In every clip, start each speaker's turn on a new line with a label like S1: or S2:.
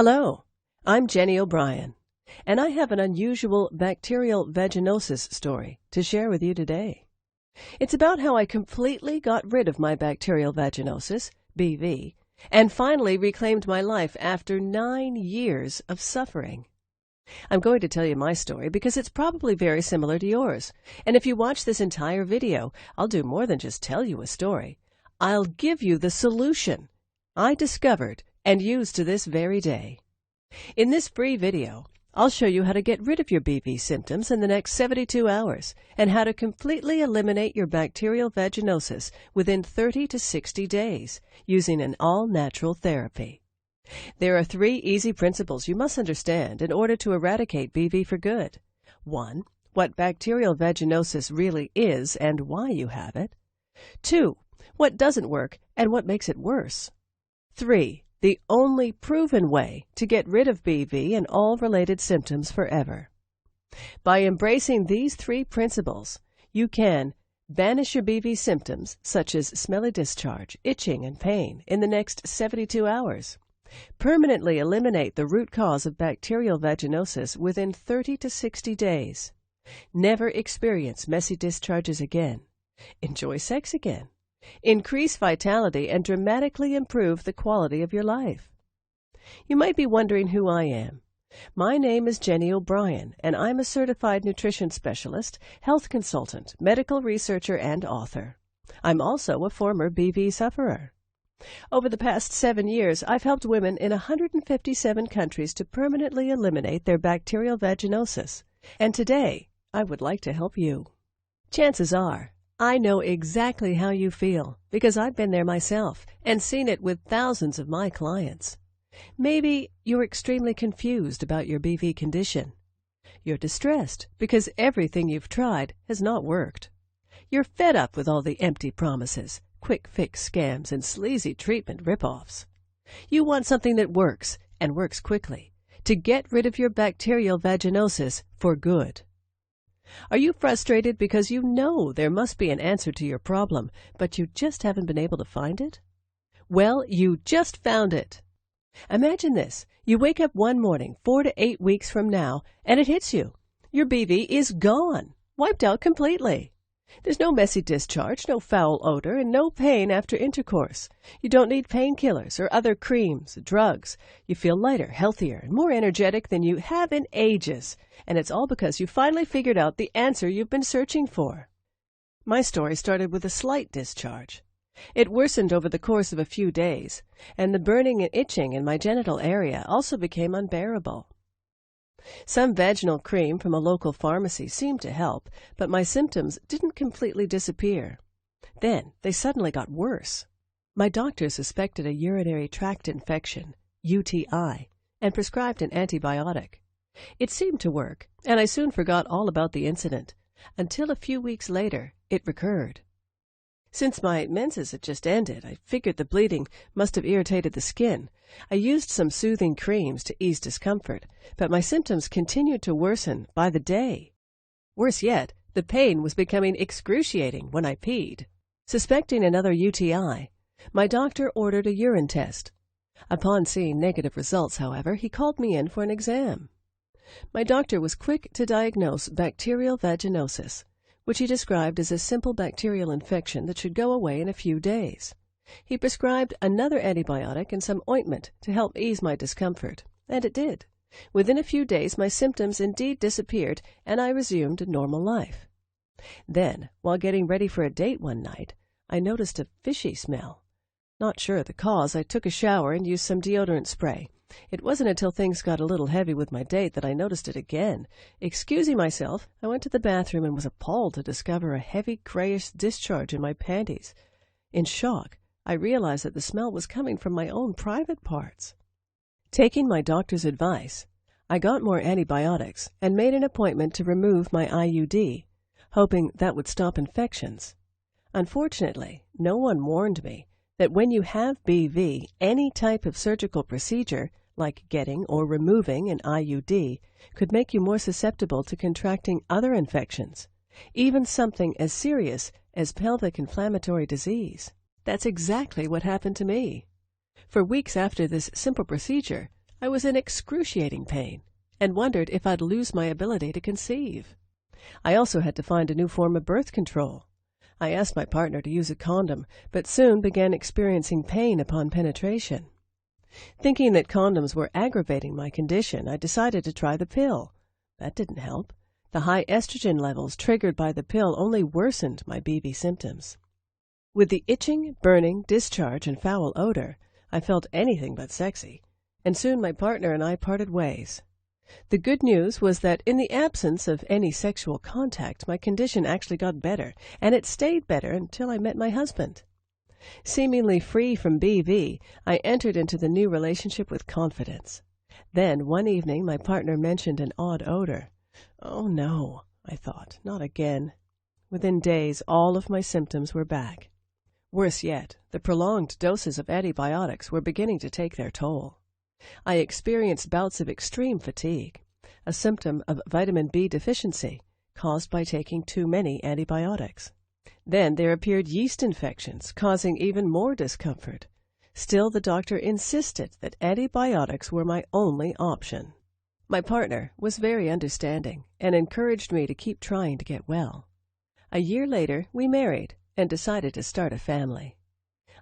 S1: Hello, I'm Jennye O'Brien, and I have an unusual bacterial vaginosis story to share with you today. It's about how I completely got rid of my bacterial vaginosis, BV, and finally reclaimed my life after 9 years of suffering. I'm going to tell you my story because it's probably very similar to yours, and if you watch this entire video, I'll do more than just tell you a story. I'll give you the solution I discovered and use to this very day. In this free video, I'll show you how to get rid of your BV symptoms in the next 72 hours and how to completely eliminate your bacterial vaginosis within 30 to 60 days using an all-natural therapy. There are 3 easy principles you must understand in order to eradicate BV for good. 1. What bacterial vaginosis really is and why you have it. 2. What doesn't work and what makes it worse. 3. The only proven way to get rid of BV and all related symptoms forever. By embracing these 3 principles, you can banish your BV symptoms, such as smelly discharge, itching, and pain, in the next 72 hours. Permanently eliminate the root cause of bacterial vaginosis within 30 to 60 days. Never experience messy discharges again. Enjoy sex again. Increase vitality and dramatically improve the quality of your life. You might be wondering who I am. My name is Jennye O'Brien, and I'm a certified nutrition specialist, health consultant, medical researcher, and author. I'm also a former BV sufferer. Over the past 7 years, I've helped women in 157 countries to permanently eliminate their bacterial vaginosis. And today, I would like to help you. Chances are, I know exactly how you feel because I've been there myself and seen it with thousands of my clients. Maybe you're extremely confused about your BV condition. You're distressed because everything you've tried has not worked. You're fed up with all the empty promises, quick fix scams, and sleazy treatment ripoffs. You want something that works, and works quickly, to get rid of your bacterial vaginosis for good. Are you frustrated because you know there must be an answer to your problem, but you just haven't been able to find it? Well, you just found it. Imagine this. You wake up one morning 4 to 8 weeks from now, and it hits you. Your BV is gone, wiped out completely. There's no messy discharge, no foul odor, and no pain after intercourse. You don't need painkillers or other creams, drugs. You feel lighter, healthier, and more energetic than you have in ages. And it's all because you finally figured out the answer you've been searching for. My story started with a slight discharge. It worsened over the course of a few days, and the burning and itching in my genital area also became unbearable. Some vaginal cream from a local pharmacy seemed to help, but my symptoms didn't completely disappear. Then they suddenly got worse. My doctor suspected a urinary tract infection, UTI, and prescribed an antibiotic. It seemed to work, and I soon forgot all about the incident, until a few weeks later it recurred. Since my menses had just ended, I figured the bleeding must have irritated the skin. I used some soothing creams to ease discomfort, but my symptoms continued to worsen by the day. Worse yet, the pain was becoming excruciating when I peed. Suspecting another UTI, my doctor ordered a urine test. Upon seeing negative results, however, he called me in for an exam. My doctor was quick to diagnose bacterial vaginosis, which he described as a simple bacterial infection that should go away in a few days. He prescribed another antibiotic and some ointment to help ease my discomfort, and it did. Within a few days, my symptoms indeed disappeared, and I resumed a normal life. Then, while getting ready for a date one night, I noticed a fishy smell. Not sure of the cause, I took a shower and used some deodorant spray. It wasn't until things got a little heavy with my date that I noticed it again. Excusing myself, I went to the bathroom and was appalled to discover a heavy grayish discharge in my panties. In shock, I realized that the smell was coming from my own private parts. Taking my doctor's advice, I got more antibiotics and made an appointment to remove my IUD, hoping that would stop infections. Unfortunately, no one warned me that when you have BV, any type of surgical procedure, like getting or removing an IUD, could make you more susceptible to contracting other infections, even something as serious as pelvic inflammatory disease. That's exactly what happened to me. For weeks after this simple procedure, I was in excruciating pain and wondered if I'd lose my ability to conceive. I also had to find a new form of birth control. I asked my partner to use a condom, but soon began experiencing pain upon penetration. Thinking that condoms were aggravating my condition, I decided to try the pill. That didn't help. The high estrogen levels triggered by the pill only worsened my BV symptoms. With the itching, burning, discharge, and foul odor, I felt anything but sexy, and soon my partner and I parted ways. The good news was that in the absence of any sexual contact, my condition actually got better, and it stayed better until I met my husband. Seemingly free from BV, I entered into the new relationship with confidence. Then, one evening, my partner mentioned an odd odor. Oh no, I thought, not again. Within days, all of my symptoms were back. Worse yet, the prolonged doses of antibiotics were beginning to take their toll. I experienced bouts of extreme fatigue, a symptom of vitamin B deficiency caused by taking too many antibiotics. Then there appeared yeast infections, causing even more discomfort. Still, the doctor insisted that antibiotics were my only option. My partner was very understanding and encouraged me to keep trying to get well. A year later, we married and decided to start a family.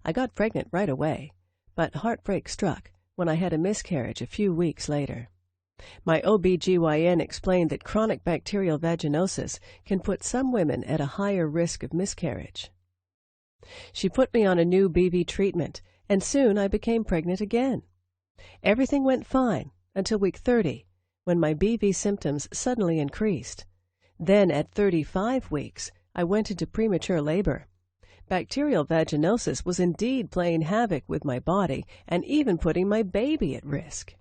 S1: I got pregnant right away, but heartbreak struck when I had a miscarriage a few weeks later. My OB/GYN explained that chronic bacterial vaginosis can put some women at a higher risk of miscarriage. She put me on a new BV treatment, and soon I became pregnant again. Everything went fine until week 30, when my BV symptoms suddenly increased. Then at 35 weeks, I went into premature labor. Bacterial vaginosis was indeed playing havoc with my body and even putting my baby at risk.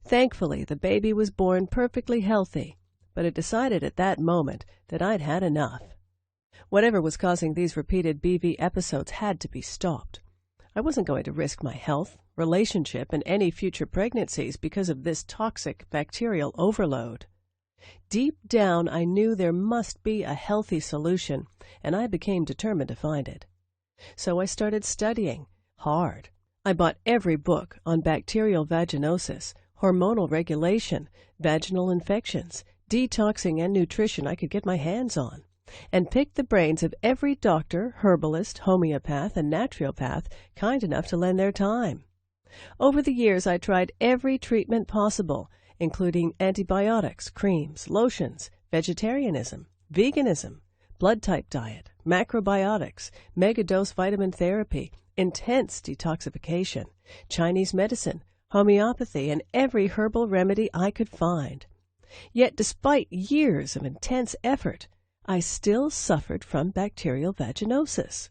S1: Thankfully, the baby was born perfectly healthy, but I decided at that moment that I'd had enough. Whatever was causing these repeated BV episodes had to be stopped. I wasn't going to risk my health, relationship, and any future pregnancies because of this toxic bacterial overload. Deep down, I knew there must be a healthy solution, and I became determined to find it. So I started studying hard. I bought every book on bacterial vaginosis, hormonal regulation, vaginal infections, detoxing, and nutrition I could get my hands on, and picked the brains of every doctor, herbalist, homeopath, and naturopath kind enough to lend their time. Over the years, I tried every treatment possible, including antibiotics, creams, lotions, vegetarianism, veganism, blood type diet, macrobiotics, megadose vitamin therapy, intense detoxification, Chinese medicine, homeopathy, and every herbal remedy I could find. Yet despite years of intense effort, I still suffered from bacterial vaginosis.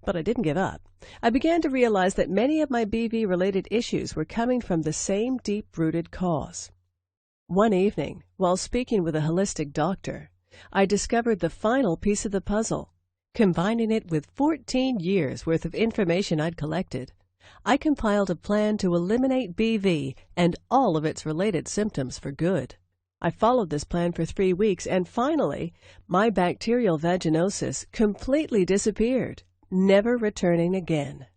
S1: But I didn't give up. I began to realize that many of my BV-related issues were coming from the same deep-rooted cause. One evening, while speaking with a holistic doctor, I discovered the final piece of the puzzle. Combining it with 14 years' worth of information I'd collected, I compiled a plan to eliminate BV and all of its related symptoms for good. I followed this plan for 3 weeks, and finally, my bacterial vaginosis completely disappeared, never returning again.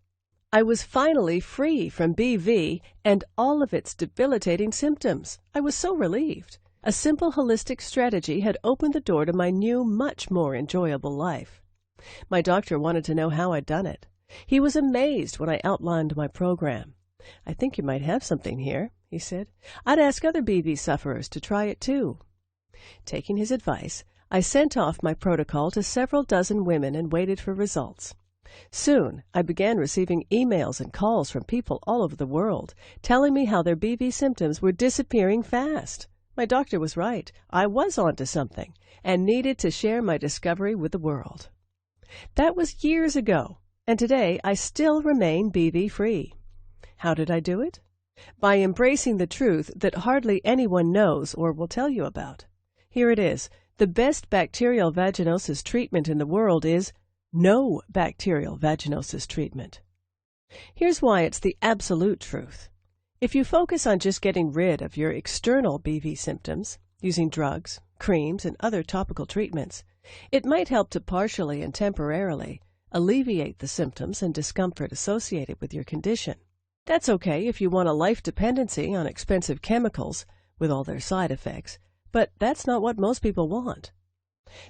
S1: I was finally free from BV and all of its debilitating symptoms. I was so relieved. A simple holistic strategy had opened the door to my new, much more enjoyable life. My doctor wanted to know how I'd done it. He was amazed when I outlined my program. "I think you might have something here," he said. "I'd ask other BV sufferers to try it too." Taking his advice, I sent off my protocol to several dozen women and waited for results. Soon, I began receiving emails and calls from people all over the world, telling me how their BV symptoms were disappearing fast. My doctor was right. I was onto something, and needed to share my discovery with the world. That was years ago, and today I still remain BV-free. How did I do it? By embracing the truth that hardly anyone knows or will tell you about. Here it is. The best bacterial vaginosis treatment in the world is no bacterial vaginosis treatment. Here's why it's the absolute truth. If you focus on just getting rid of your external BV symptoms, using drugs, creams, and other topical treatments, it might help to partially and temporarily alleviate the symptoms and discomfort associated with your condition. That's okay if you want a life dependency on expensive chemicals with all their side effects, but that's not what most people want.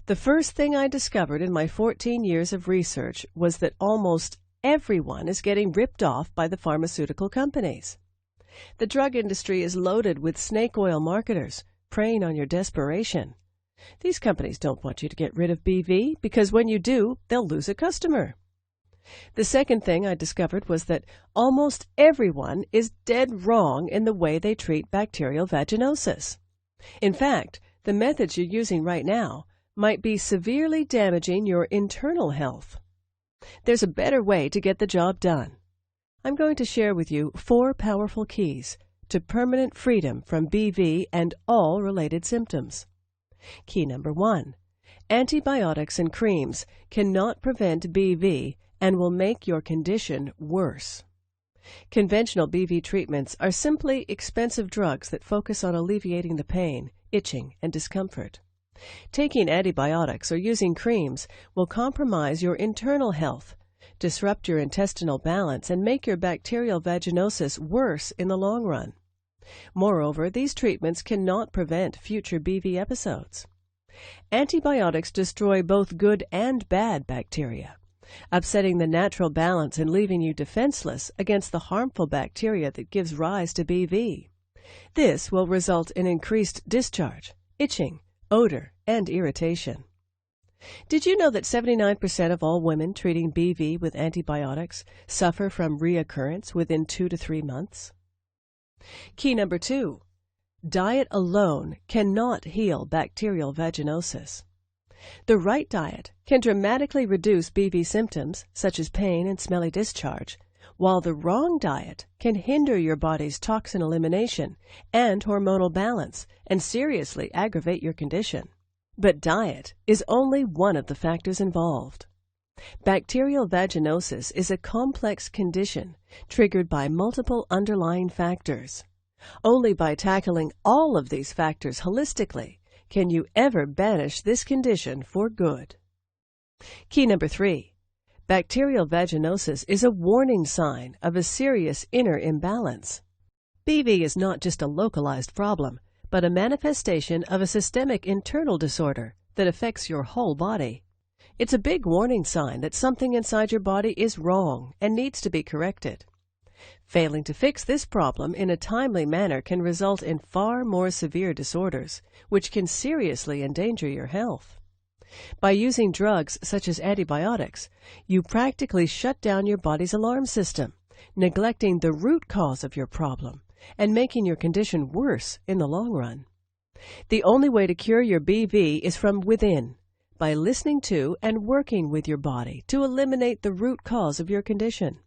S1: The first thing I discovered in my 14 years of research was that almost everyone is getting ripped off by the pharmaceutical companies. The drug industry is loaded with snake oil marketers, preying on your desperation. These companies don't want you to get rid of BV because when you do, they'll lose a customer. The second thing I discovered was that almost everyone is dead wrong in the way they treat bacterial vaginosis. In fact, the methods you're using right now might be severely damaging your internal health. There's a better way to get the job done. I'm going to share with you 4 powerful keys to permanent freedom from BV and all related symptoms. Key number 1. Antibiotics and creams cannot prevent BV and will make your condition worse. Conventional BV treatments are simply expensive drugs that focus on alleviating the pain, itching, and discomfort. Taking antibiotics or using creams will compromise your internal health, disrupt your intestinal balance, and make your bacterial vaginosis worse in the long run. Moreover, these treatments cannot prevent future BV episodes. Antibiotics destroy both good and bad bacteria, upsetting the natural balance and leaving you defenseless against the harmful bacteria that gives rise to BV. This will result in increased discharge, itching, odor, and irritation. Did you know that 79% of all women treating BV with antibiotics suffer from reoccurrence within 2 to 3 months? Key number 2. Diet alone cannot heal bacterial vaginosis. The right diet can dramatically reduce BV symptoms, such as pain and smelly discharge, while the wrong diet can hinder your body's toxin elimination and hormonal balance and seriously aggravate your condition. But diet is only one of the factors involved. Bacterial vaginosis is a complex condition triggered by multiple underlying factors. Only by tackling all of these factors holistically can you ever banish this condition for good. Key number 3. Bacterial vaginosis is a warning sign of a serious inner imbalance. BV is not just a localized problem, but a manifestation of a systemic internal disorder that affects your whole body. It's a big warning sign that something inside your body is wrong and needs to be corrected. Failing to fix this problem in a timely manner can result in far more severe disorders, which can seriously endanger your health. By using drugs such as antibiotics, you practically shut down your body's alarm system, neglecting the root cause of your problem and making your condition worse in the long run. The only way to cure your BV is from within, by listening to and working with your body to eliminate the root cause of your condition.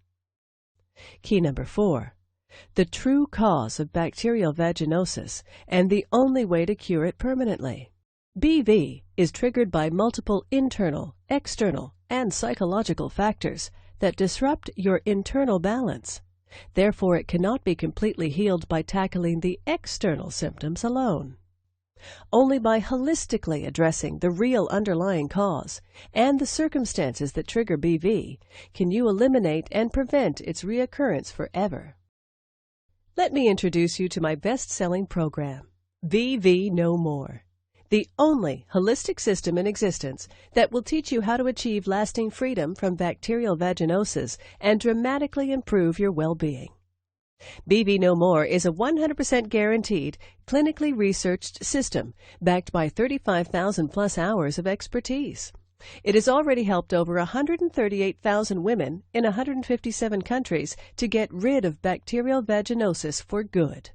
S1: Key number 4. The true cause of bacterial vaginosis and the only way to cure it permanently. BV is triggered by multiple internal, external, and psychological factors that disrupt your internal balance. Therefore, it cannot be completely healed by tackling the external symptoms alone. Only by holistically addressing the real underlying cause and the circumstances that trigger BV can you eliminate and prevent its reoccurrence forever. Let me introduce you to my best-selling program, BV No More, the only holistic system in existence that will teach you how to achieve lasting freedom from bacterial vaginosis and dramatically improve your well-being. BV No More is a 100% guaranteed, clinically researched system backed by 35,000+ hours of expertise. It has already helped over 138,000 women in 157 countries to get rid of bacterial vaginosis for good.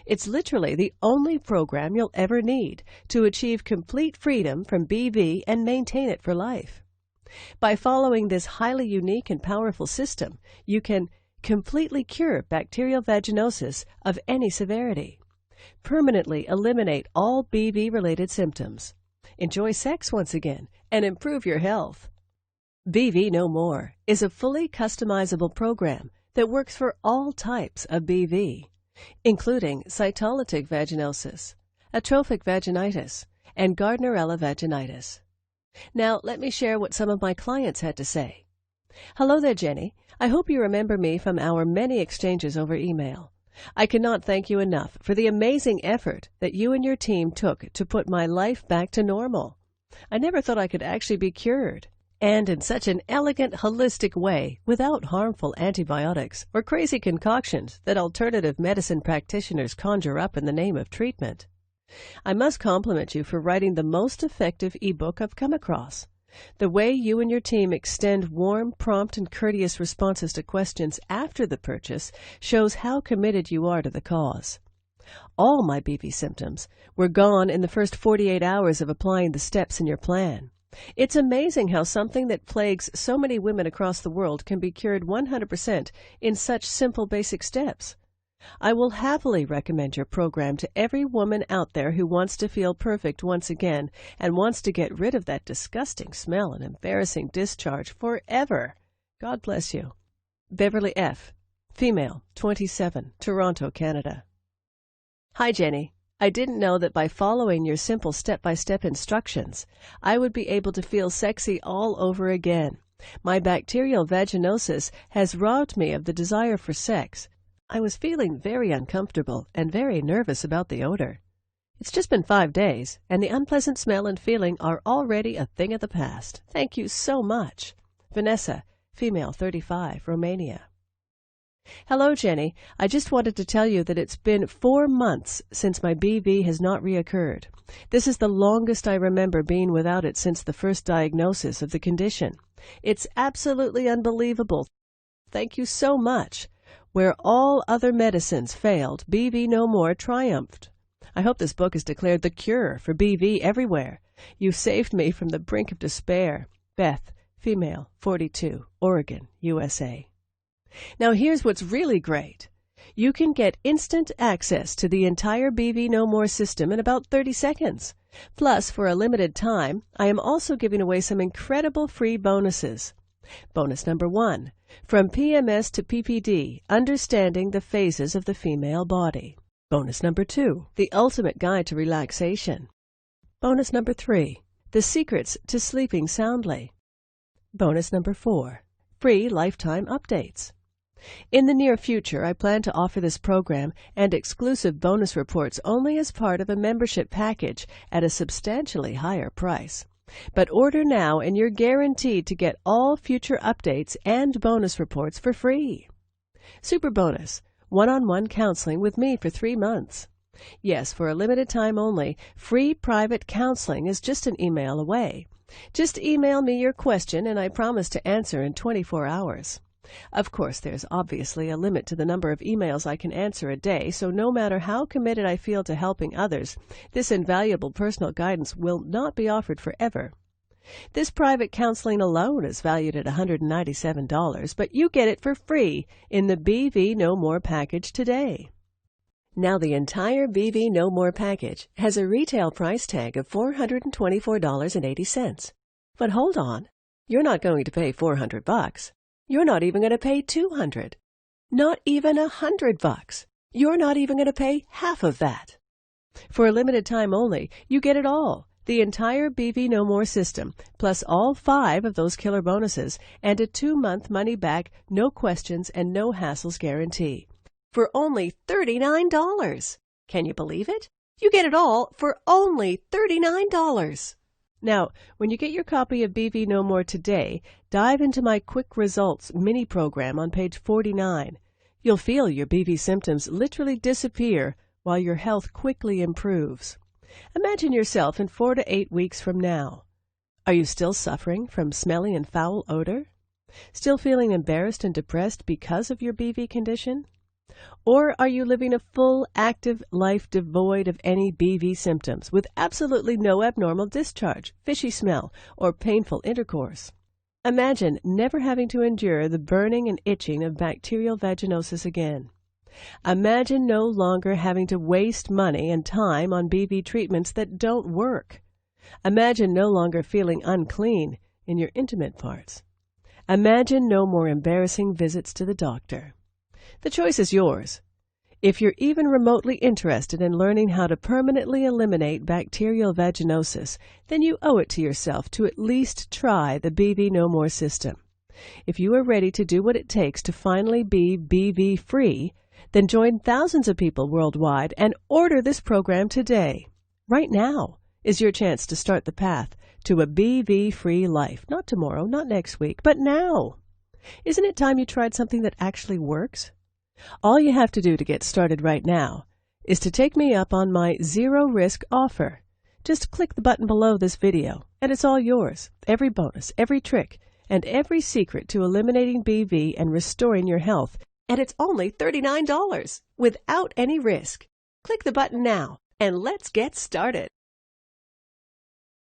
S1: It's literally the only program you'll ever need to achieve complete freedom from BV and maintain it for life. By following this highly unique and powerful system, you can completely cure bacterial vaginosis of any severity, permanently eliminate all BV-related symptoms, enjoy sex once again, and improve your health. BV No More is a fully customizable program that works for all types of BV, including cytolytic vaginosis, atrophic vaginitis, and Gardnerella vaginitis. Now, let me share what some of my clients had to say. Hello there, Jenny. I hope you remember me from our many exchanges over email. I cannot thank you enough for the amazing effort that you and your team took to put my life back to normal. I never thought I could actually be cured, and in such an elegant, holistic way, without harmful antibiotics or crazy concoctions that alternative medicine practitioners conjure up in the name of treatment. I must compliment you for writing the most effective ebook I've come across. The way you and your team extend warm, prompt, and courteous responses to questions after the purchase shows how committed you are to the cause. All my BV symptoms were gone in the first 48 hours of applying the steps in your plan. It's amazing how something that plagues so many women across the world can be cured 100% in such simple basic steps. I will happily recommend your program to every woman out there who wants to feel perfect once again and wants to get rid of that disgusting smell and embarrassing discharge forever. God bless you. Beverly F., female, 27, Toronto, Canada. Hi, Jenny. I didn't know that by following your simple step-by-step instructions, I would be able to feel sexy all over again. My bacterial vaginosis has robbed me of the desire for sex. I was feeling very uncomfortable and very nervous about the odor. It's just been 5 days, and the unpleasant smell and feeling are already a thing of the past. Thank you so much. Vanessa, female, 35, Romania. Hello, Jenny. I just wanted to tell you that it's been 4 months since my BV has not reoccurred. This is the longest I remember being without it since the first diagnosis of the condition. It's absolutely unbelievable. Thank you so much. Where all other medicines failed, BV No More triumphed. I hope this book has declared the cure for BV everywhere. You saved me from the brink of despair. Beth, female, 42, Oregon, USA. Now here's what's really great. You can get instant access to the entire BV No More system in about 30 seconds. Plus, for a limited time, I am also giving away some incredible free bonuses. Bonus number 1. From PMS to PPD, Understanding the Phases of the Female Body. Bonus number 2. The Ultimate Guide to Relaxation. Bonus number 3. The Secrets to Sleeping Soundly. Bonus number 4. Free lifetime updates. In the near future, I plan to offer this program and exclusive bonus reports only as part of a membership package at a substantially higher price. But order now and you're guaranteed to get all future updates and bonus reports for free. Super bonus, one-on-one counseling with me for 3 months. Yes, for a limited time only, free private counseling is just an email away. Just email me your question and I promise to answer in 24 hours. Of course, there's obviously a limit to the number of emails I can answer a day, so no matter how committed I feel to helping others, this invaluable personal guidance will not be offered forever. This private counseling alone is valued at $197, but you get it for free in the BV No More package today. Now, the entire BV No More package has a retail price tag of $424.80. But hold on, you're not going to pay $400. You're not even going to pay $200. Not even $100. You're not even going to pay half of that. For a limited time only, you get it all. The entire BV No More system, plus all 5 of those killer bonuses, and a 2-month money-back, no questions, and no hassles guarantee. For only $39. Can you believe it? You get it all for only $39. Now, when you get your copy of BV No More today, dive into my Quick Results mini-program on page 49. You'll feel your BV symptoms literally disappear while your health quickly improves. Imagine yourself in 4 to 8 weeks from now. Are you still suffering from smelly and foul odor? Still feeling embarrassed and depressed because of your BV condition? Or are you living a full, active life devoid of any BV symptoms, with absolutely no abnormal discharge, fishy smell, or painful intercourse? Imagine never having to endure the burning and itching of bacterial vaginosis again. Imagine no longer having to waste money and time on BV treatments that don't work. Imagine no longer feeling unclean in your intimate parts. Imagine no more embarrassing visits to the doctor. The choice is yours. If you're even remotely interested in learning how to permanently eliminate bacterial vaginosis, then you owe it to yourself to at least try the BV No More system. If you are ready to do what it takes to finally be BV-free, then join thousands of people worldwide and order this program today. Right now is your chance to start the path to a BV-free life. Not tomorrow, not next week, but now. Isn't it time you tried something that actually works? All you have to do to get started right now is to take me up on my zero-risk offer. Just click the button below this video, and it's all yours. Every bonus, every trick, and every secret to eliminating BV and restoring your health. And it's only $39 without any risk. Click the button now, and let's get started.